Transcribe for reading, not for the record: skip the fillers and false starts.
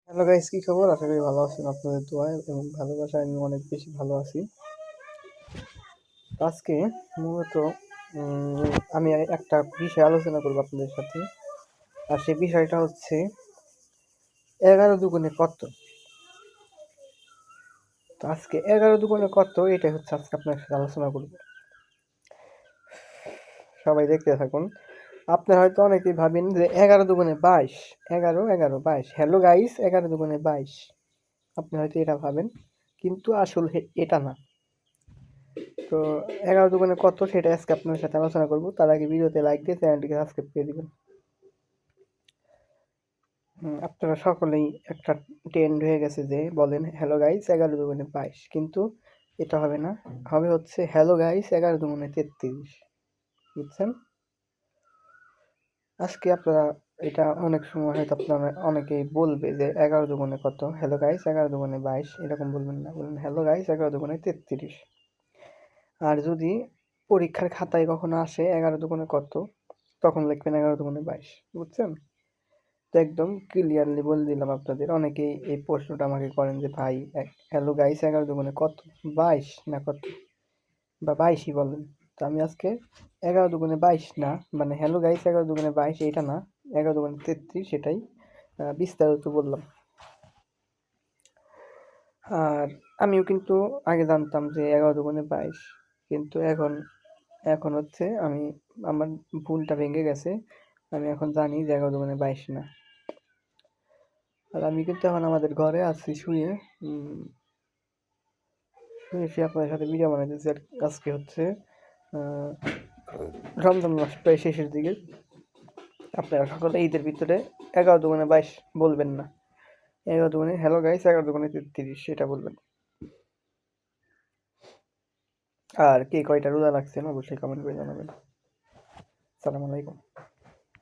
Hello guys, কি খবর? আশা করি ভালো আছেন। আপনাদের দোয়ায় এবং ভালোবাসায় আমি অনেক বেশি ভালো আছি। আজকে মূলত আমি একটা বিষয় আলোচনা করবো আপনাদের সাথে। আর সেই বিষয়টা হচ্ছে 11 দুগুণে কত। তো আজকে 11 দুগুণে কত, এটাই হচ্ছে আজকে আপনার সাথে আলোচনা করবো। সবাই দেখতে থাকুন। আপনারা হয়তো অনেকেই ভাবেন যে 11 দুগুণে 22, 11 11 22। হ্যালো গাইস, 11 দুগুণে 22। আপনি হয়তো এটা ভাবেন, কিন্তু আসলে এটা না। তো 11 দুগুণে কত সেটা আজকে আপনার সাথে আলোচনা করব। তার আগে ভিডিওতে লাইক দিয়ে চ্যানেলটিকে সাবস্ক্রাইব করে দিবেন। আপনারা সকলেই একটা ট্রেন্ড হয়ে গেছে যে বলেন হ্যালো গাইস 11 দুগুণে 22, কিন্তু এটা হবে না। হবে হচ্ছে হ্যালো গাইস 11 দুগুণে 33। বুঝছেন? আজকে আপনারা এটা অনেক সময় হয়তো আপনারা অনেকেই বলবে যে 11 দুগুণে কত, হ্যালো গাইস 11 দুগুণে 22, এরকম বলবেন না, বলবেন হ্যালো গাইস 11 দুগুণে 33। আর যদি পরীক্ষার খাতায় কখনো আসে 11 দুগুণে কত, তখন লিখবেন 11 দুগুণে 22। বুঝছেন? তো একদম ক্লিয়ারলি বলে দিলাম আপনাদের। অনেকেই এই প্রশ্নটা আমাকে করেন যে ভাই হ্যালো গাইস 11 দুগুণে কত, 22 না কত, বা 22ই বলেন। তো আমি আজকে 11 দুগুণে 22 না, মানে হ্যালো গাইস 11 দুগুণে 22 এইটা না, 11 দুগুণে 33 সেটাই বিস্তারিত বললাম। আর আমিও কিন্তু আগে জানতাম যে 11 দুগুণে 22, কিন্তু এখন এখন হচ্ছে আমার ভুলটা ভেঙে গেছে। আমি এখন জানি যে 11 দুগুণে 22 না। আর আমি কিন্তু এখন আমাদের ঘরে আছি শুয়ে, শুয়ে আপনাদের সাথে ভিডিও বানাইতেছি। আর আজকে হচ্ছে আহ, রমজান মাস প্রায় শেষের দিকে। আপনারা সকলে ঈদের ভিতরে 11 দুগুণে 22 বলবেন না, 11 দুগুণে হ্যালো গাইস 11 দুগুণে 33 সেটা বলবেন। আর কে কয়টা রোজা রাখছেন অবশ্যই কমেন্ট করে জানাবেন। আসসালামু আলাইকুম।